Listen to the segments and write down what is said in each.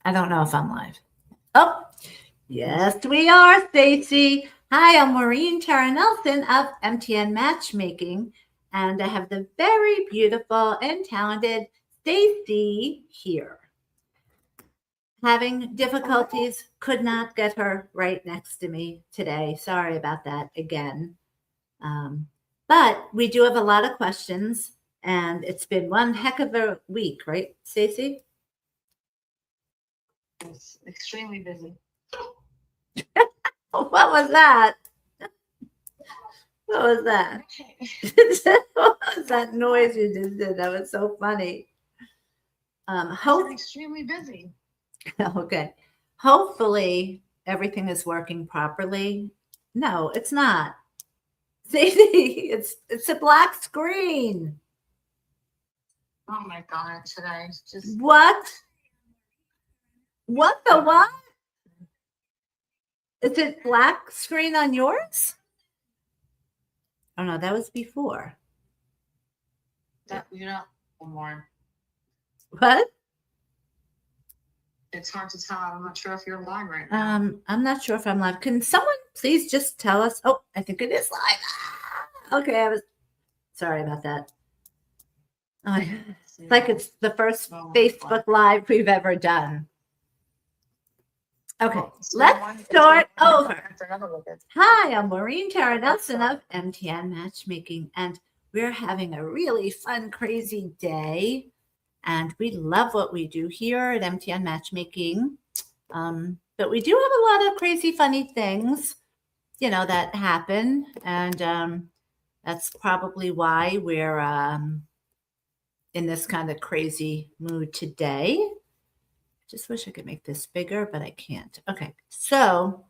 I don't know if I'm live. Oh, yes, we are, Stacy. Hi, I'm Maureen Tara Nelson of MTN Matchmaking, and I have the very beautiful and talented Stacy here. Having difficulties, could not get her right next to me today. Sorry about that again. But we do have a lot of questions, and it's been one heck of a week, right, Stacy? It's extremely busy. What was that? What was that? What was that noise you just did? That was so funny. I'm extremely busy. Okay. Hopefully everything is working properly. No, it's not. See, it's a black screen. Oh my god, today just What? What the what? Is it black screen on yours? Oh no, that was before. that more. What? It's hard to tell. I'm not sure if you're live right now. I'm not sure if I'm live. Can someone please just tell us? Oh, I think it is live. Okay, I was sorry about that. Oh, it's like it's the first Facebook Live we've ever done. Okay, let's start over. Hi, I'm Maureen Tara Nelson of MTN Matchmaking, and we're having a really fun, crazy day. And we love what we do here at MTN Matchmaking. But we do have a lot of crazy, funny things, that happen. And that's probably why we're in this kind of crazy mood today. Just wish I could make this bigger, but I can't. Okay, so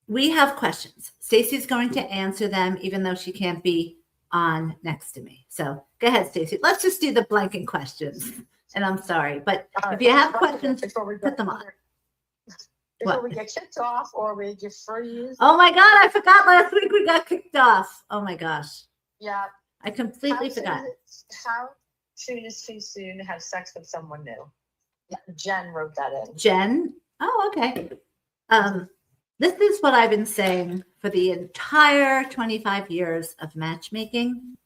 we have questions. Stacy's going to answer them, even though she can't be on next to me. So go ahead, Stacy. Let's just do the blanking questions. And I'm sorry, but if you have questions, put them on. Before we get kicked off or we get freeze. Oh my God, I forgot last week we got kicked off. Oh my gosh. Yeah. I completely forgot. How soon is too soon to have sex with someone new? Jen wrote that in. Jen? Oh, okay. This is what I've been saying for the entire 25 years of matchmaking.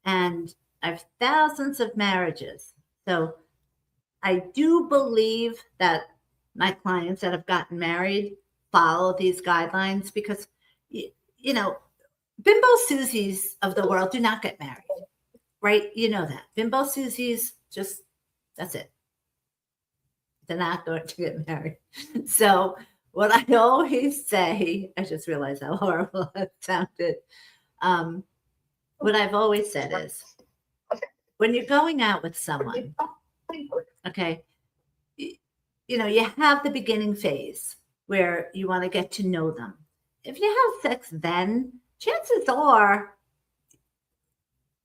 And I have thousands of marriages. So I do believe that my clients that have gotten married follow these guidelines because, Bimbo Susies of the world do not get married, right? You know that. Bimbo Susies, just, that's it. They're not going to get married. So what I always say, I just realized how horrible that sounded. What I've always said is, when you're going out with someone, okay, you have the beginning phase where you want to get to know them. If you have sex then, chances are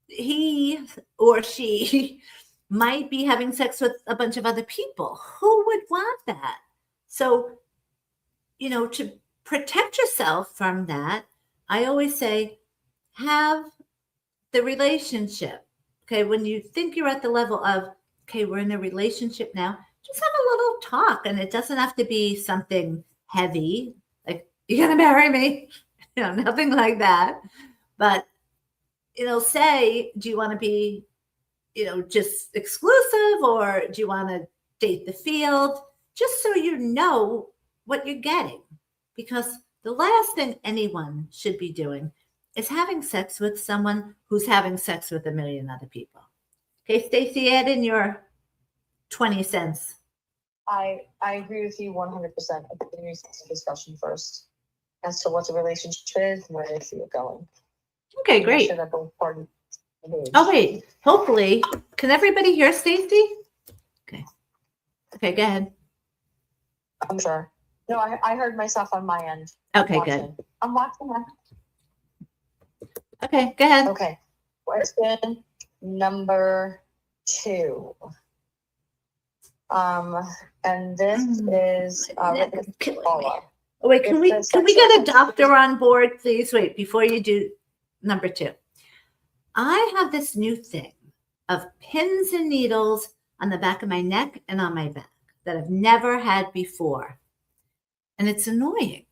he or she might be having sex with a bunch of other people. Who would want that? So, to protect yourself from that, I always say, have the relationship. Okay, when you think you're at the level of, okay, we're in a relationship now, just have a little talk. And it doesn't have to be something heavy, like, you're going to marry me? Nothing like that. But, say, do you want to be, just exclusive, or do you want to date the field? Just so you know what you're getting. Because the last thing anyone should be doing is having sex with someone who's having sex with a million other people. Okay, Stacy, add in your 20 cents. I agree with you 100%. I think we need a discussion first as to what the relationship is and where they see it going. Okay, great. Sure that both parties. Oh, wait. Hopefully. Can everybody hear Stacy? Okay. Okay, go ahead. I'm sure. No, I heard myself on my end. Okay, good. I'm watching that. Okay, go ahead. Okay. Question number 2. And this is Paula. Oh, wait, can we get a doctor on board, please? Wait, before you do number 2. I have this new thing of pins and needles on the back of my neck and on my back that I've never had before. And it's annoying.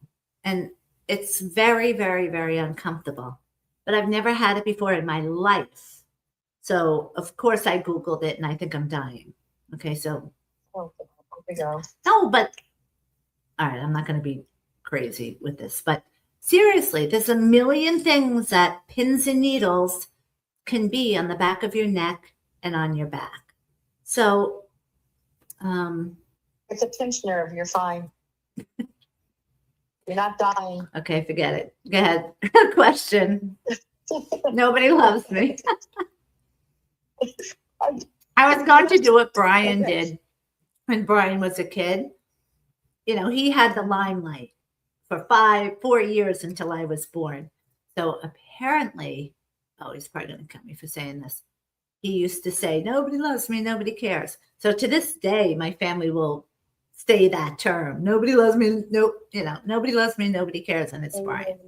And it's very, very, very uncomfortable. But I've never had it before in my life. So, of course, I Googled it and I think I'm dying. Okay, so. Oh, here we go. No, but all right, I'm not going to be crazy with this. But seriously, there's a million things that pins and needles can be on the back of your neck and on your back. So, It's a pinched nerve. You're fine. You're not dying. okay, forget it. Go ahead. Question. Nobody loves me. I was going to do what Brian did when Brian was a kid. You know, he had the limelight for 4 years until I was born. So apparently, oh, he's probably going to cut me for saying this. He used to say, nobody loves me, nobody cares. So to this day, my family will say that term. Nobody loves me, nobody loves me, nobody cares, and it's Brian.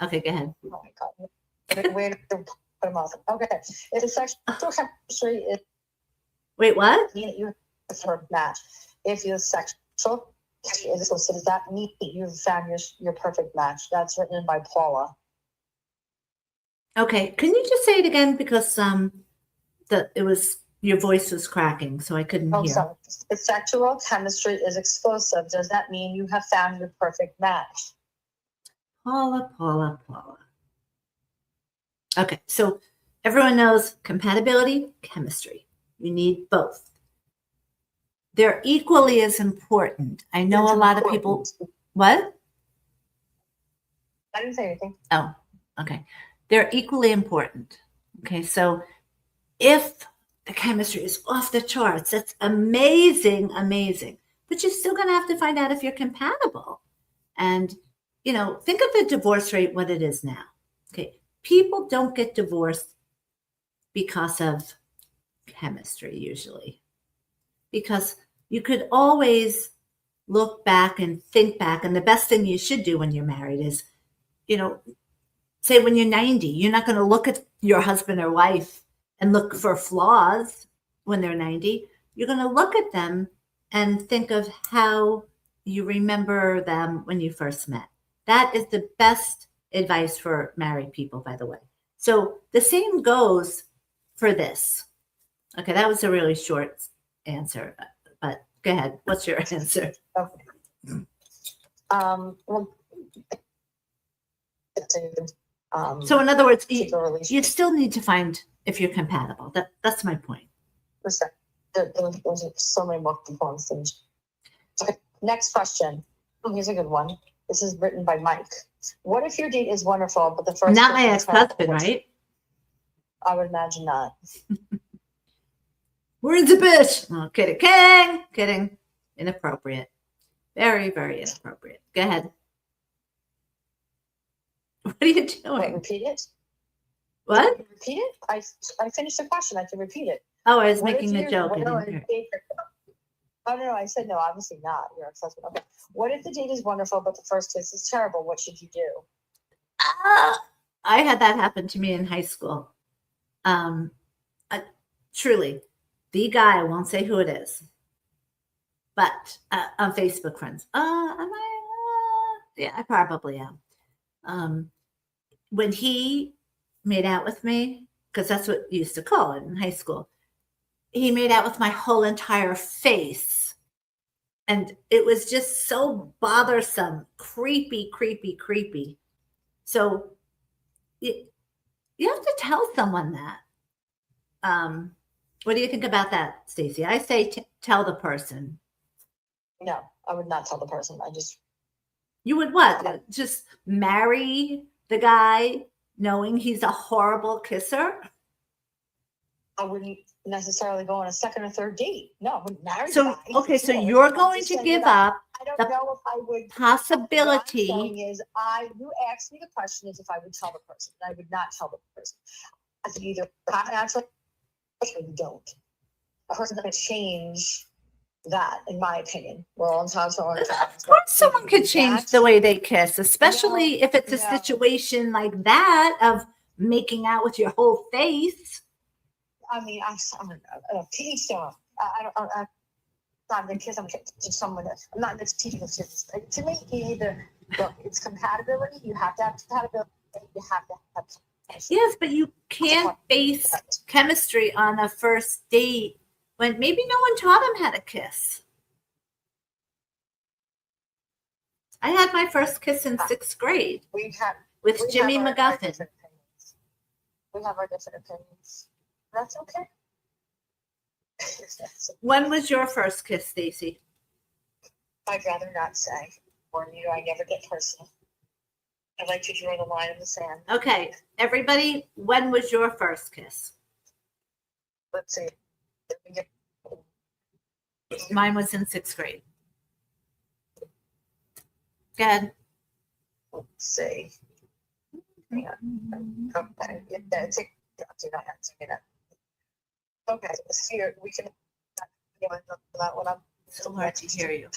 Okay, go ahead. Oh my God. Where to put him off? Okay. If the sexual chemistry is Wait, what? you prefer match. If your sexual is listed, does that mean you've found your perfect match? That's written by Paula. Okay, can you just say it again because your voice was cracking, so I couldn't Oh, hear. sorry. If sexual chemistry is explosive, does that mean you have found your perfect match? Paula. Okay, so everyone knows compatibility, chemistry. You need both. They're equally as important. I know a lot of people. What? I didn't say anything. Oh, okay. They're equally important. Okay, so if the chemistry is off the charts, that's amazing. But you're still going to have to find out if you're compatible. And, think of the divorce rate, what it is now. Okay, people don't get divorced because of chemistry usually. Because you could always look back and think back. And the best thing you should do when you're married is, say when you're 90, you're not going to look at your husband or wife and look for flaws when they're 90. You're going to look at them and think of how you remember them when you first met. That is the best advice for married people, by the way. So the same goes for this. Okay, that was a really short answer, but go ahead. What's your answer? Okay. Well, So in other words, keep a you relationship. still need to find if you're compatible. That's my point. There's so many more components. Okay, next question. Oh, here's a good one. This is written by Mike. What if your date is wonderful, but the first Not my date is ex-husband, terrible? right? I would imagine not. Words a bitch. Oh, kidding. Inappropriate. Very, very inappropriate. Go ahead. What are you Wait, doing? repeat it? What? Repeat it? I finished the question. I can repeat it. Oh, I was What if making a you- joke. I no, didn't hear. Oh, no, I said no, obviously not. Your ex-husband. Okay. What if the date is wonderful, but the first kiss is terrible? What should you do? I had that happen to me in high school. Truly, the guy, I won't say who it is, but on Facebook friends. Am I? Yeah, I probably am. When he made out with me, because that's what you used to call it in high school, he made out with my whole entire face. And it was just so bothersome, creepy. So you have to tell someone that. What do you think about that, Stacey? I say tell the person. No, I would not tell the person. You would what? Just marry the guy knowing he's a horrible kisser? I wouldn't necessarily go on a second or third date. No, I wouldn't marry the So, guy. okay, so No, you're I'm going just to saying give that up I don't the know if I would. possibility. What I'm saying is, you asked me the question is if I would tell the person. I would not tell the person. I could either actually or you don't. A person doesn't change that, in my opinion. We're all entitled to our own opinions, Of but course, someone could change the way they kiss, especially if it's a no. situation like that of making out with your whole face. I mean, I don't know. To each their own. I'm not the kids. I'm just someone. I'm not just teaching the kids. To me, you either look. It's compatibility. You have to have compatibility. You have to have. Chemistry. Yes, but you can't base chemistry on a first date when maybe no one taught him how to kiss. I had my first kiss in 6th grade We have with we Jimmy have our McGuffin. different opinions. We have our different opinions. That's okay. When was your first kiss, Stacy? I'd rather not say. Or I never get personal. I like to draw the line in the sand. Okay, everybody, when was your first kiss? Let's see. Mine was in 6th grade. Go ahead. Let's see. Yeah. Okay. Yeah, okay, let's see. We can that one up. So hard to hear you.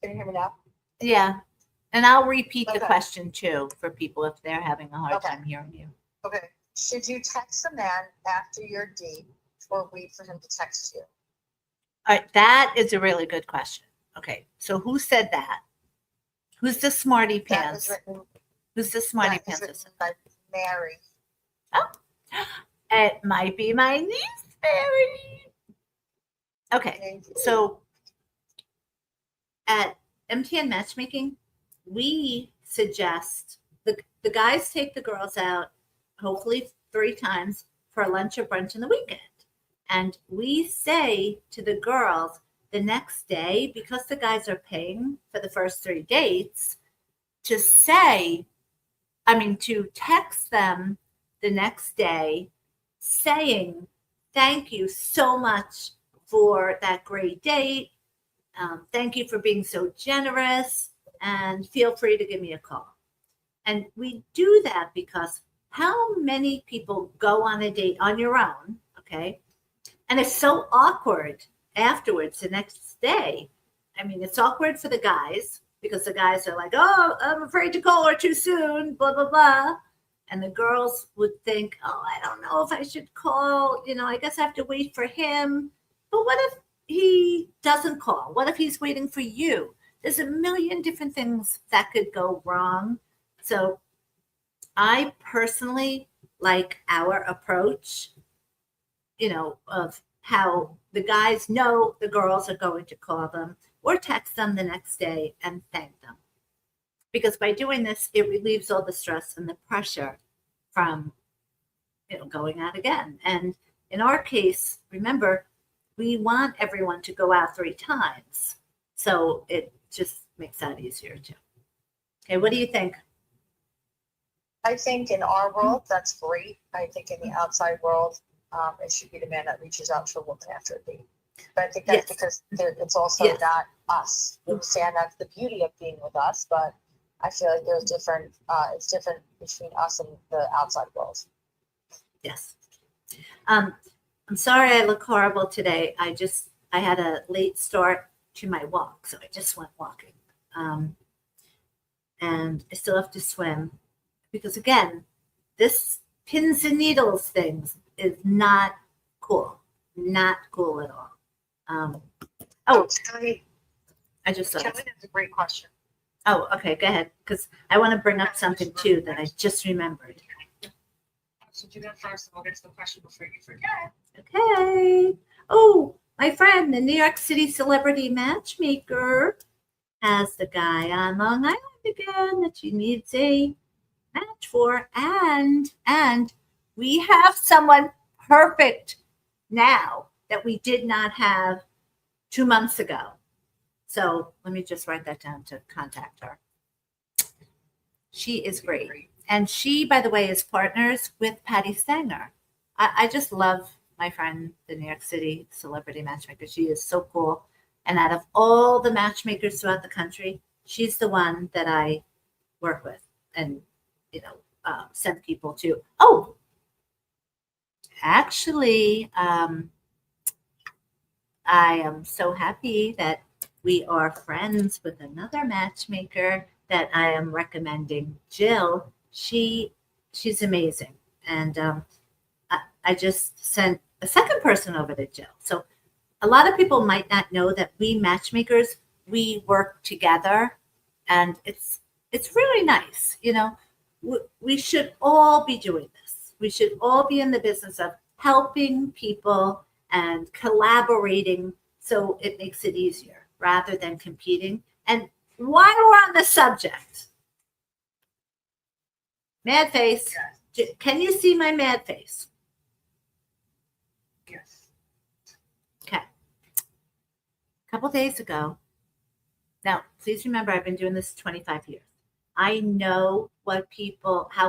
Can you hear me now? Yeah. And I'll repeat the Okay. question too for people if they're having a hard Okay. time hearing you. Okay. Should you text a man after your date or wait for him to text you? All right, that is a really good question. Okay, so who said that? Who's the smarty That pants? was written, Who's the smarty that was pants? written by Mary. It might be my niece, Mary. Okay, so at MTN Matchmaking, we suggest the guys take the girls out, hopefully 3 times for lunch or brunch in the weekend. And we say to the girls the next day, because the guys are paying for the first 3 dates, to text them the next day saying, thank you so much for that great date. Thank you for being so generous, and feel free to give me a call. And we do that because how many people go on a date on your own, okay? And it's so awkward afterwards the next day. I mean, it's awkward for the guys because the guys are like, oh, I'm afraid to call her too soon, blah, blah, blah. And the girls would think, oh, I don't know if I should call. I guess I have to wait for him. But what if he doesn't call? What if he's waiting for you? There's a million different things that could go wrong. So I personally like our approach, of how the guys know the girls are going to call them or text them the next day and thank them. Because by doing this, it relieves all the stress and the pressure from, going out again. And in our case, remember, we want everyone to go out 3 times. So it just makes that easier too. Okay, what do you think? I think in our world, that's great. I think in the outside world, it should be the man that reaches out to a woman after a date. But I think that's because it's also not us. We understand that's the beauty of being with us, but I feel like there's different. It's different between us and the outside world. Yes. I'm sorry I look horrible today. I had a late start to my walk, so I just went walking. And I still have to swim because, again, this pins and needles things is not cool. Not cool at all. Kelly, I just saw Kelly has a great question. Oh, okay, go ahead, because I want to bring up something too that I just remembered. So do that first, and we'll get to the question before you forget. Okay. Oh, my friend, the New York City celebrity matchmaker, has the guy on Long Island again that she needs a match for, and we have someone perfect now that we did not have 2 months ago. So let me just write that down to contact her. She is great. And she, by the way, is partners with Patty Stanger. I just love my friend, the New York City celebrity matchmaker. She is so cool. And out of all the matchmakers throughout the country, she's the one that I work with and, send people to. Oh, actually, I am so happy that we are friends with another matchmaker that I am recommending, Jill. She's amazing. And I just sent a second person over to Jill. So a lot of people might not know that we matchmakers, we work together, and it's really nice. We should all be doing this. We should all be in the business of helping people and collaborating so it makes it easier rather than competing. And while we're on the subject, mad face, can you see my mad face? Yes. Okay. A couple days ago, now please remember I've been doing this 25 years. I know how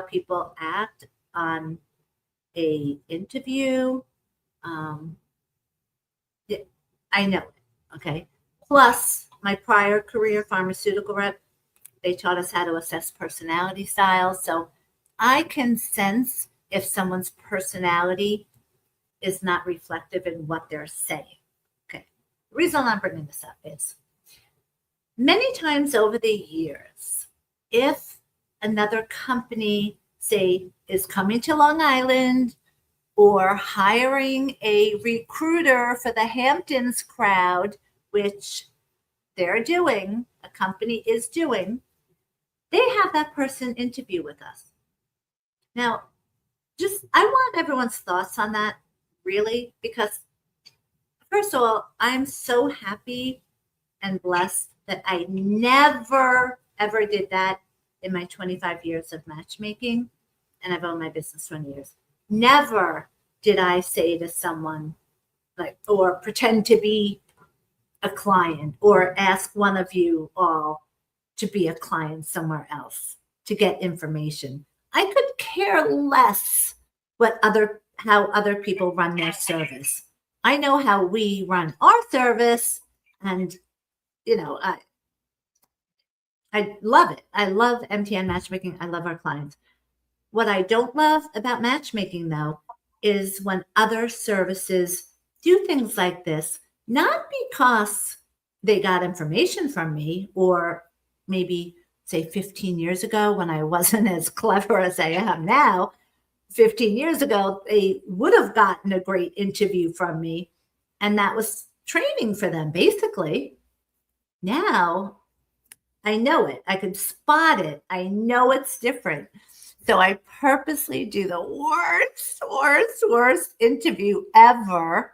people act on a interview. I know it. Okay. Plus, my prior career, pharmaceutical rep, they taught us how to assess personality styles. So I can sense if someone's personality is not reflective in what they're saying. Okay. The reason I'm bringing this up is many times over the years, if another company, say, is coming to Long Island or hiring a recruiter for the Hamptons crowd, which they're doing, a company is doing, they have that person interview with us. Now, I want everyone's thoughts on that, really, because first of all, I'm so happy and blessed that I never, ever did that in my 25 years of matchmaking, and I've owned my business 20 years. Never did I say to someone, or pretend to be a client, or ask one of you all to be a client somewhere else to get information. I could care less how other people run their service. I know how we run our service, and I love it. I love MTN matchmaking. I love our clients. What I don't love about matchmaking, though, is when other services do things like this, not because they got information from me, or maybe say 15 years ago when I wasn't as clever as I am now. 15 years ago, they would have gotten a great interview from me, and that was training for them, basically. Now, I know it. I can spot it. I know it's different. So I purposely do the worst interview ever.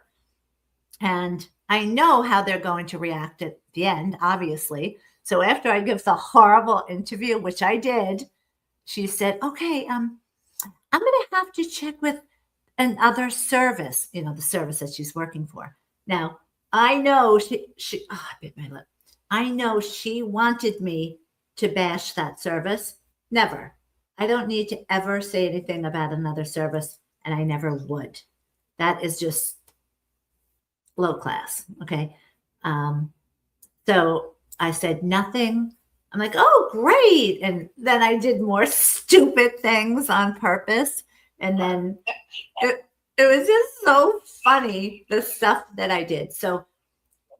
And I know how they're going to react at the end, obviously. So after I give the horrible interview, which I did, she said, okay, I'm going to have to check with another service, the service that she's working for. Now, I know I bit my lip. I know she wanted me to bash that service. Never. I don't need to ever say anything about another service, and I never would. That is just low class. Okay. So I said nothing. I'm like, oh, great. And then I did more stupid things on purpose. And then it was just so funny, the stuff that I did. So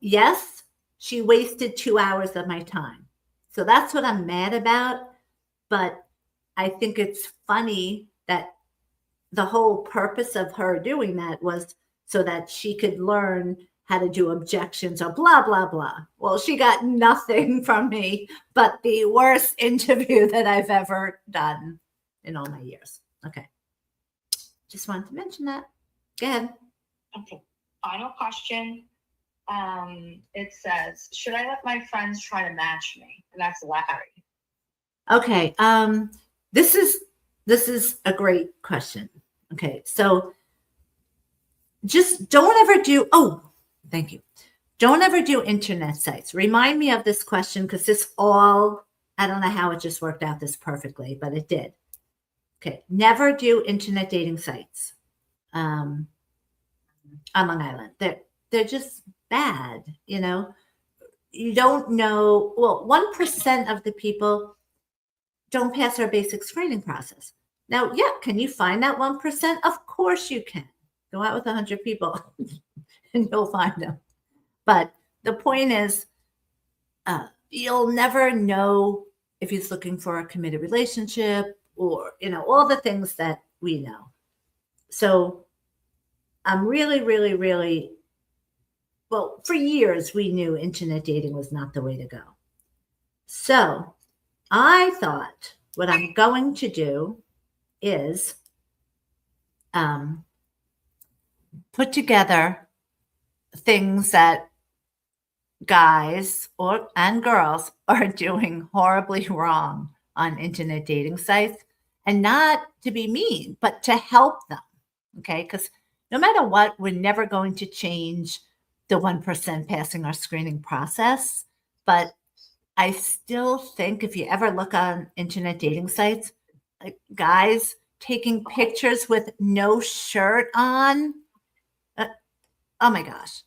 yes, she wasted 2 hours of my time. So that's what I'm mad about. But I think it's funny that the whole purpose of her doing that was so that she could learn how to do objections or blah, blah, blah. Well, she got nothing from me but the worst interview that I've ever done in all my years. Okay. Just wanted to mention that. Go ahead. Okay. Final question. It says, should I let my friends try to match me? And that's Larry. Okay. This is a great question. Okay. So just don't ever do, thank you. Don't ever do internet sites. Remind me of this question, because I don't know how it just worked out this perfectly, but it did. Okay. Never do internet dating sites on Long Island. They're just bad, You don't know. Well, 1% of the people don't pass our basic screening process. Now, yeah, can you find that 1%? Of course you can. Go out with 100 people and you'll find them. But the point is, you'll never know if he's looking for a committed relationship or, all the things that we know. So I'm really, really, really, well, for years we knew internet dating was not the way to go. So I thought what I'm going to do is put together things that guys and girls are doing horribly wrong on internet dating sites, and not to be mean, but to help them. Okay. Because no matter what, we're never going to change the 1% passing our screening process. But I still think if you ever look on internet dating sites, like guys taking pictures with no shirt on, oh my gosh.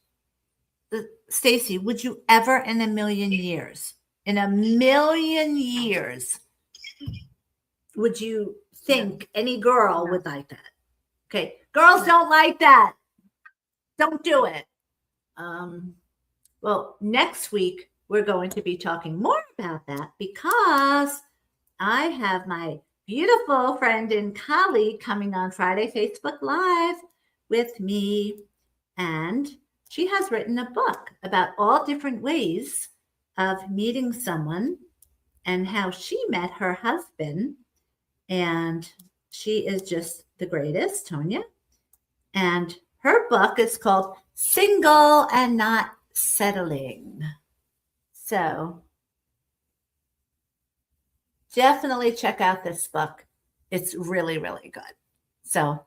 Stacy, would you ever in a million years, would you think any girl would like that? Okay. Girls don't like that. Don't do it. Well, next week, we're going to be talking more about that because I have my beautiful friend and colleague coming on Friday Facebook Live with me. And she has written a book about all different ways of meeting someone and how she met her husband. And she is just the greatest, Tonya. And her book is called Single and Not Settling. So definitely check out this book. It's really, really good. So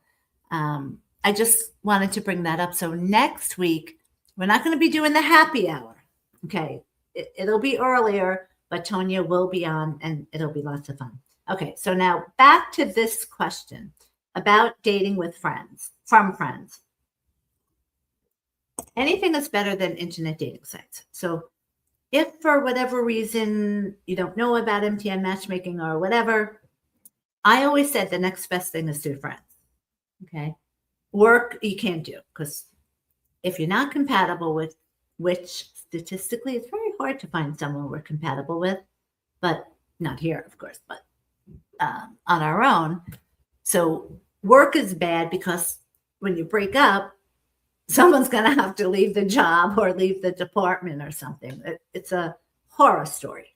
I just wanted to bring that up. So next week, we're not going to be doing the happy hour. Okay. It'll be earlier, but Tonya will be on and it'll be lots of fun. Okay. So now back to this question about dating with friends, from friends. Anything is better than internet dating sites. So if for whatever reason you don't know about MTN matchmaking or whatever, I always said the next best thing is through friends. Okay. Work you can't do because if you're not compatible with, which statistically it's very hard to find someone we're compatible with, but not here, of course, but on our own. So work is bad because when you break up, someone's going to have to leave the job or leave the department or something. It's a horror story.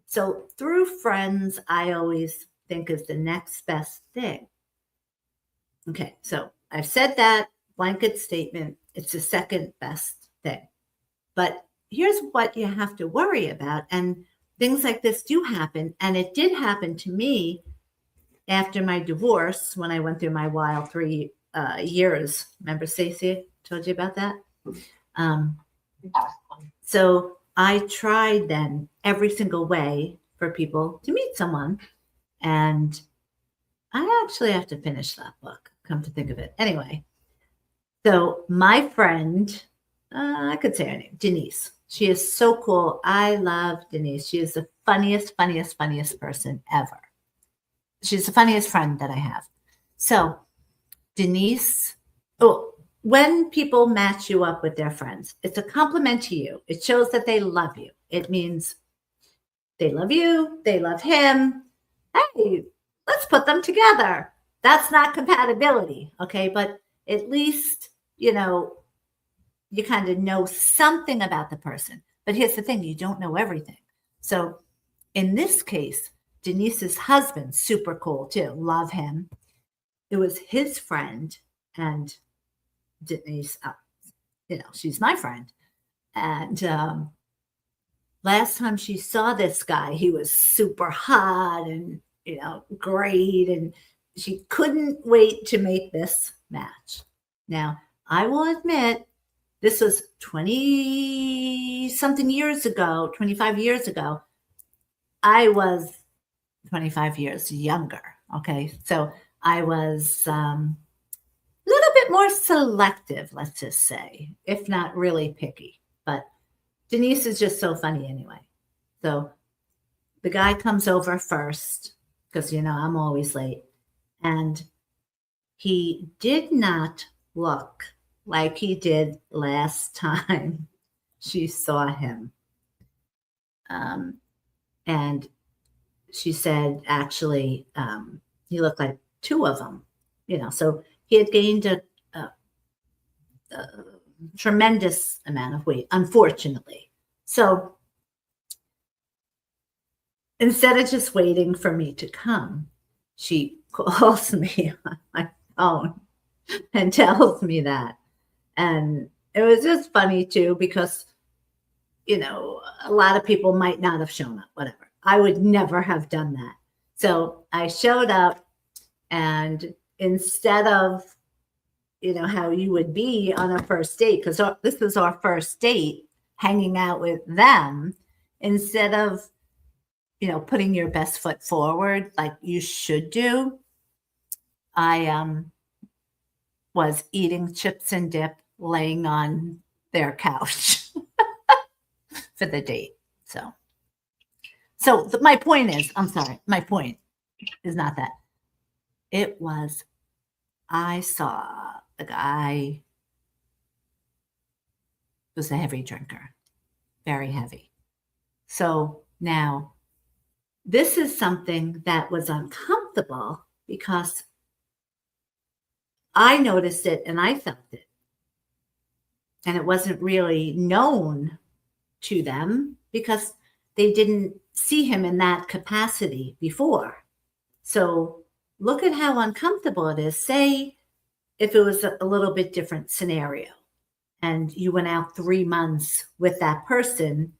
So through friends, I always think is the next best thing. Okay, so I've said that blanket statement. It's the second best thing. But here's what you have to worry about. And things like this do happen. And it did happen to me after my divorce when I went through my wild 3 years. Remember, Stacey told you about that? So I tried then every single way for people to meet someone. And I actually have to finish that book, come to think of it. Anyway, so my friend, I could say her name, Denise. She is so cool. I love Denise. She is the funniest person ever. She's the funniest friend that I have. So Denise, when people match you up with their friends, it's a compliment to you. It shows that they love you. It means they love you, they love him. Hey, let's put them together. That's not compatibility, okay? But at least, you kind of know something about the person. But here's the thing, you don't know everything. So in this case, Denise's husband, super cool too, love him. It was his friend, and Denise, she's my friend. And last time she saw this guy, he was super hot and, great. And she couldn't wait to make this match. Now, I will admit, this was 20-something years ago, 25 years ago. I was 25 years younger. Okay. So I was a little bit more selective, let's just say, if not really picky. But Denise is just so funny anyway. So the guy comes over first because, I'm always late. And he did not look like he did last time she saw him. And she said, actually, he looked like 2 of them, so he had gained a tremendous amount of weight, unfortunately. So instead of just waiting for me to come, she calls me on my phone and tells me that. And it was just funny too, because, you know, a lot of people might not have shown up, whatever. I would never have done that. So I showed up, and instead of, you know, how you would be on a first date, because this was our first date, hanging out with them, instead of, you know, putting your best foot forward like you should do, I was eating chips and dip, laying on their couch for the date. So my point is, I'm sorry, my point is not that. It was, I saw the guy was a heavy drinker, very heavy. So now this is something that was uncomfortable because I noticed it and I felt it. And it wasn't really known to them because they didn't see him in that capacity before. So look at how uncomfortable it is. Say if it was a little bit different scenario and you went out 3 months with that person,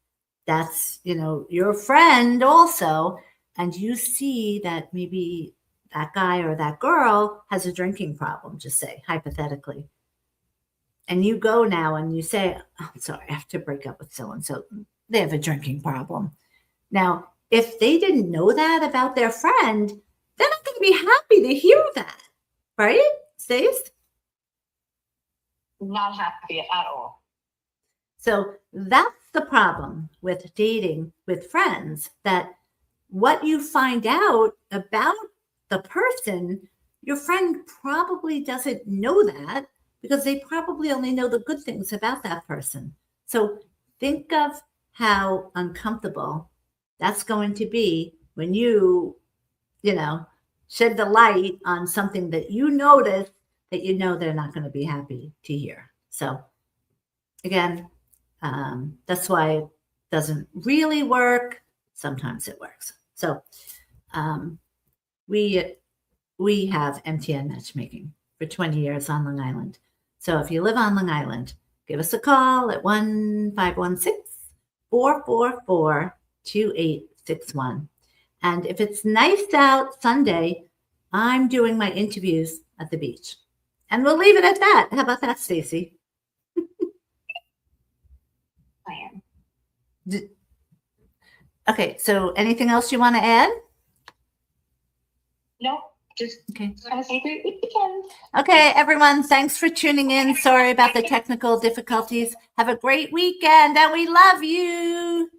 that's, you know, your friend also, and you see that maybe that guy or that girl has a drinking problem, just say, hypothetically. And you go now and you say, oh, I'm sorry, I have to break up with so-and-so. They have a drinking problem. Now, if they didn't know that about their friend, they're not going to be happy to hear that, right, Stace? Not happy at all. So that's the problem with dating with friends, that what you find out about the person, your friend probably doesn't know that because they probably only know the good things about that person. So think of how uncomfortable that's going to be when you know, shed the light on something that you notice that you know they're not going to be happy to hear. So again, that's why it doesn't really work. Sometimes it works. So we have MTN matchmaking for 20 years on Long Island. So if you live on Long Island, give us a call at 1-516-444-2861. And if it's nice out Sunday, I'm doing my interviews at the beach. And we'll leave it at that. How about that, Stacy? I am. Okay, so anything else you want to add? No, just Okay. have a great weekend. Okay, everyone, thanks for tuning in. Sorry about the technical difficulties. Have a great weekend, and we love you.